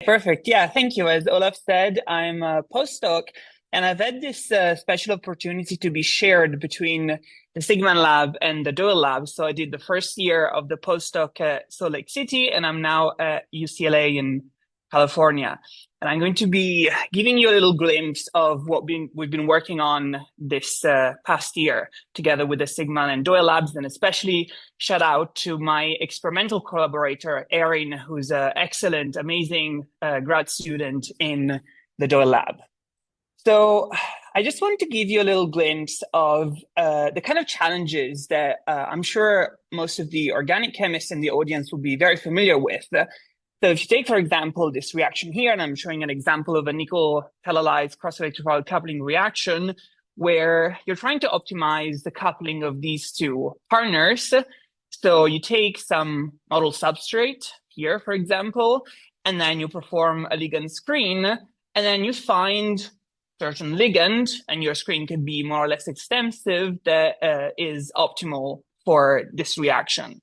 Perfect. Yeah, thank you. As Olaf said, I'm a postdoc, and I've had this special opportunity to be shared between the Sigman lab and the Doyle lab. So I did the first year of the postdoc at Salt Lake City, and I'm now at UCLA in California. And I'm going to be giving you a little glimpse of what we've been working on this past year together with the Sigman and Doyle labs, and especially shout out to my experimental collaborator, Erin, who's an excellent, amazing grad student in the Doyle lab. So I just wanted to give you a little glimpse of the kind of challenges that I'm sure most of the organic chemists in the audience will be very familiar with. So if you take, for example, this reaction here, and I'm showing an example of a nickel catalyzed cross-electrophile coupling reaction, where you're trying to optimize the coupling of these two partners. So you take some model substrate here, for example, and then you perform a ligand screen, and then you find certain ligand, and your screen can be more or less extensive, that is optimal for this reaction.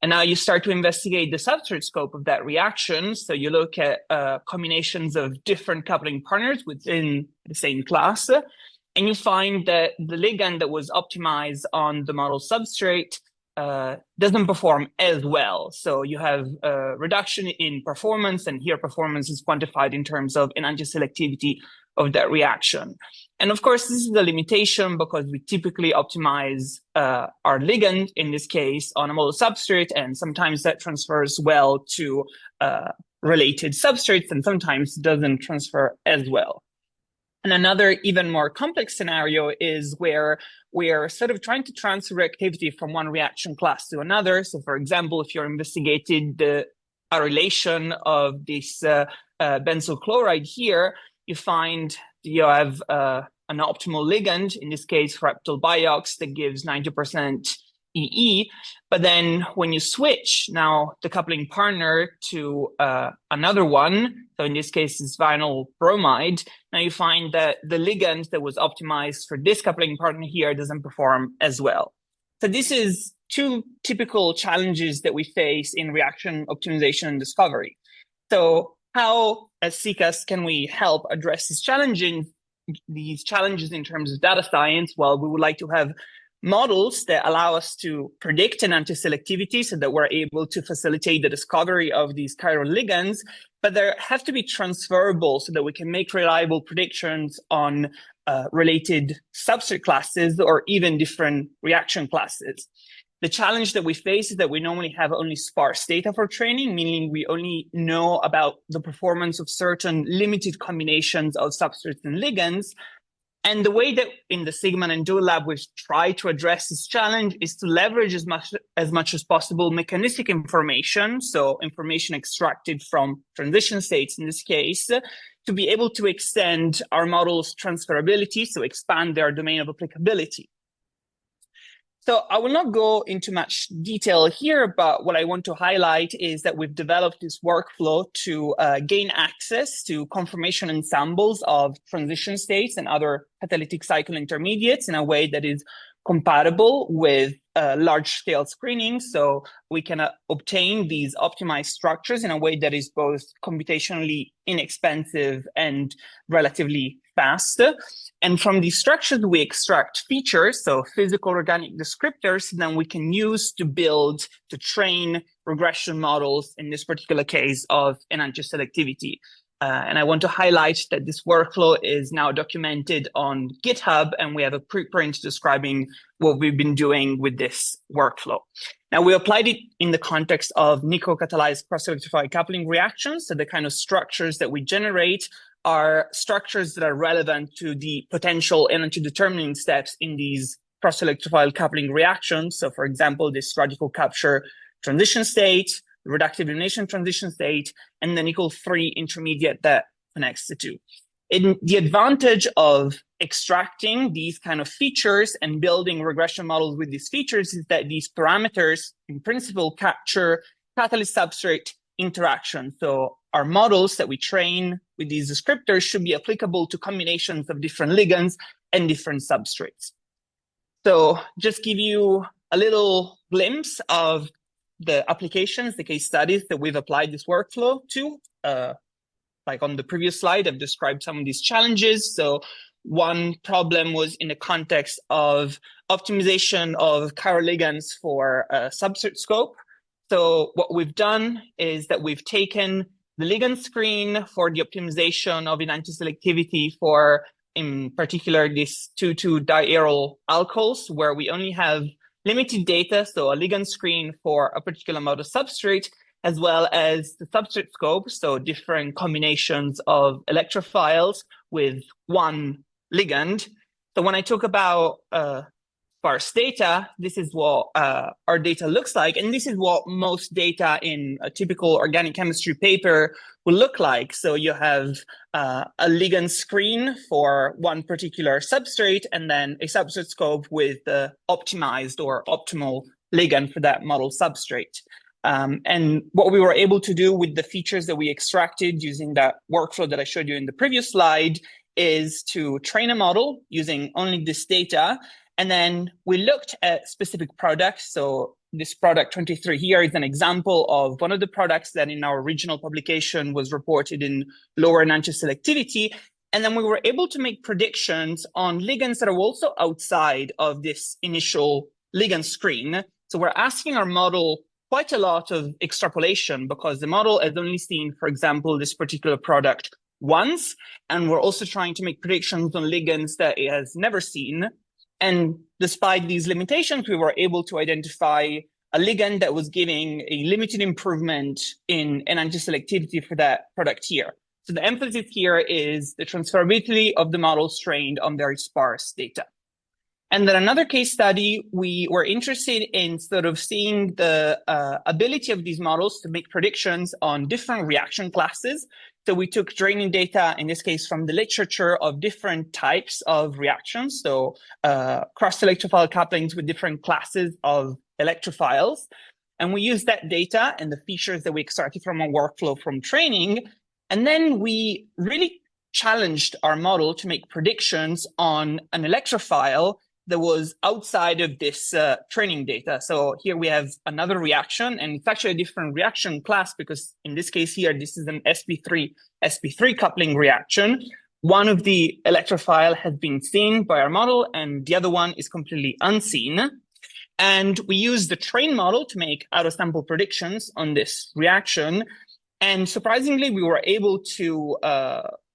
And now you start to investigate the substrate scope of that reaction. So you look at combinations of different coupling partners within the same class, and you find that the ligand that was optimized on the model substrate doesn't perform as well. So you have a reduction in performance, and here performance is quantified in terms of enantioselectivity of that reaction. And of course, this is a limitation because we typically optimize our ligand, in this case, on a model substrate, and sometimes that transfers well to related substrates, and sometimes doesn't transfer as well. And another even more complex scenario is where we're sort of trying to transfer reactivity from one reaction class to another. So for example, if you're investigating the arylation of this benzyl chloride here, you find you have an optimal ligand, in this case, fractal biox, that gives 90% EE. But then when you switch now the coupling partner to another one, so in this case, it's vinyl bromide, now you find that the ligand that was optimized for this coupling partner here doesn't perform as well. So this is two typical challenges that we face in reaction optimization and discovery. So how, as CCAS, can we help address these challenges in terms of data science? Well, we would like to have models that allow us to predict enantioselectivity so that we're able to facilitate the discovery of these chiral ligands, but they have to be transferable so that we can make reliable predictions on related substrate classes or even different reaction classes. The challenge that we face is that we normally have only sparse data for training, meaning we only know about the performance of certain limited combinations of substrates and ligands. And the way that in the Sigman and Doyle lab we've tried to address this challenge is to leverage as much as possible mechanistic information, so information extracted from transition states in this case, to be able to extend our model's transferability, so expand their domain of applicability. So I will not go into much detail here, but what I want to highlight is that we've developed this workflow to gain access to conformation ensembles of transition states and other catalytic cycle intermediates in a way that is compatible with large-scale screening. So we can obtain these optimized structures in a way that is both computationally inexpensive and relatively fast. And from these structures, we extract features, so physical organic descriptors, then we can use to train regression models, in this particular case of enantioselectivity. And I want to highlight that this workflow is now documented on GitHub, and we have a preprint describing what we've been doing with this workflow. Now, we applied it in the context of nickel-catalyzed cross-electrophile coupling reactions, so the kind of structures that we generate are structures that are relevant to the potential enantiodetermining steps in these cross-electrophile coupling reactions. So, for example, this radical capture transition state, reductive elimination transition state, and the nickel-3 intermediate that connects the two. The advantage of extracting these kind of features and building regression models with these features is that these parameters, in principle, capture catalyst-substrate interaction. So our models that we train with these descriptors should be applicable to combinations of different ligands and different substrates. So just give you a little glimpse of the applications, the case studies that we've applied this workflow to. like on the previous slide, I've described some of these challenges. So one problem was in the context of optimization of chiral ligands for a substrate scope. So what we've done is that we've taken the ligand screen for the optimization of enantioselectivity for, in particular, these 2,2-diaryl alcohols, where we only have limited data, so a ligand screen for a particular amount of substrate, as well as the substrate scope, so different combinations of electrophiles with one ligand. So when I talk about sparse data, this is what our data looks like, and this is what most data in a typical organic chemistry paper will look like. So you have a ligand screen for one particular substrate, and then a substrate scope with the optimized or optimal ligand for that model substrate. And what we were able to do with the features that we extracted using that workflow that I showed you in the previous slide is to train a model using only this data. And then we looked at specific products. So this product 23 here is an example of one of the products that in our original publication was reported in lower enantioselectivity. And then we were able to make predictions on ligands that are also outside of this initial ligand screen. So we're asking our model quite a lot of extrapolation because the model has only seen, for example, this particular product once. And we're also trying to make predictions on ligands that it has never seen. And despite these limitations, we were able to identify a ligand that was giving a limited improvement in enantioselectivity for that product here. So the emphasis here is the transferability of the models trained on very sparse data. And then another case study, we were interested in sort of seeing the ability of these models to make predictions on different reaction classes. So we took training data, in this case, from the literature of different types of reactions. So cross-electrophile couplings with different classes of electrophiles. And we used that data and the features that we extracted from our workflow from training. And then we really challenged our model to make predictions on an electrophile that was outside of this training data. So here we have another reaction, and it's actually a different reaction class because in this case here, this is an sp3 coupling reaction. One of the electrophile has been seen by our model, and the other one is completely unseen. And we use the train model to make out-of-sample predictions on this reaction. And surprisingly, we were able to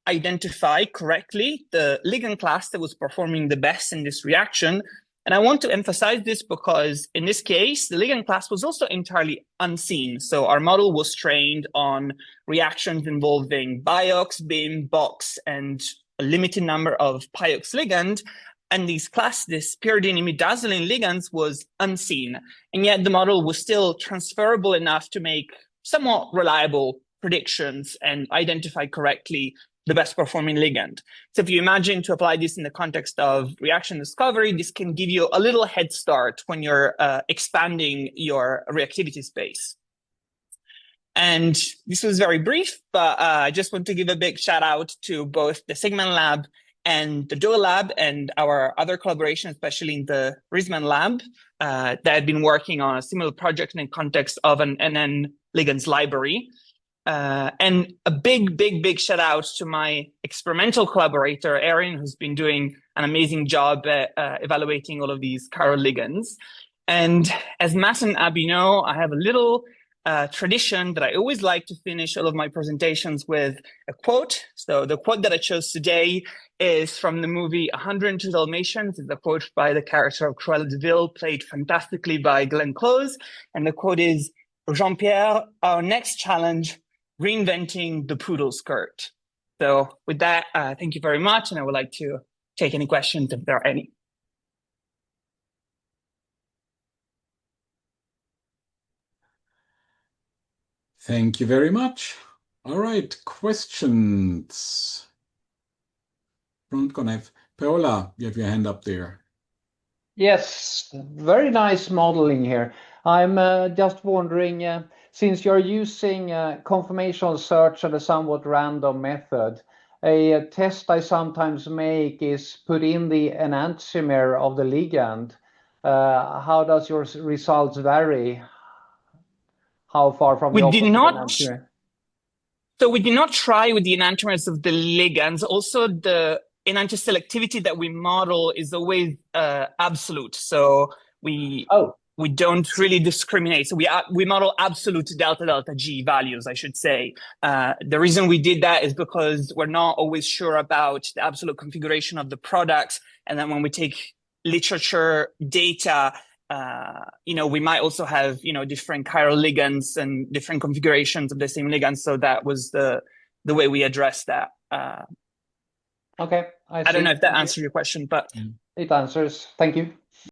identify correctly the ligand class that was performing the best in this reaction. And I want to emphasize this because in this case, the ligand class was also entirely unseen. So our model was trained on reactions involving biox, BIM, box, and a limited number of piox ligand. And this pyridine imidazoline ligands was unseen. And yet the model was still transferable enough to make somewhat reliable predictions and identify correctly the best performing ligand. So if you imagine to apply this in the context of reaction discovery, this can give you a little head start when you're expanding your reactivity space. And this was very brief, but I just want to give a big shout out to both the Sigman lab and the Doyle lab and our other collaboration, especially in the Risman lab, that had been working on a similar project in the context of an NN ligands library. And a big shout out to my experimental collaborator, Erin, who's been doing an amazing job at evaluating all of these chiral ligands. And as Matt and Abby know, I have a little tradition that I always like to finish all of my presentations with a quote. So the quote that I chose today is from the movie 102 Dalmatians. It's a quote by the character of Cruella de Vil, played fantastically by Glenn Close. And the quote is, "Jean-Pierre, our next challenge, reinventing the poodle skirt." So with that, thank you very much. And I would like to take any questions if there are any. Thank you very much. All right, questions? Paola, you have your hand up there. Yes, very nice modeling here. I'm just wondering, since you're using conformational search and a somewhat random method, a test I sometimes make is put in the enantiomer of the ligand. How does your results vary? How far from the opposite enantiomer? So we did not try with the enantiomers of the ligands. Also, the enantioselectivity that we model is always absolute. So we don't really discriminate. So we model absolute delta delta G values, I should say. The reason we did that is because we're not always sure about the absolute configuration of the products. And then when we take literature data, we might also have, different chiral ligands and different configurations of the same ligand. So that was the way we addressed that. Okay, I don't know if that answered your question, but it answers. Thank you.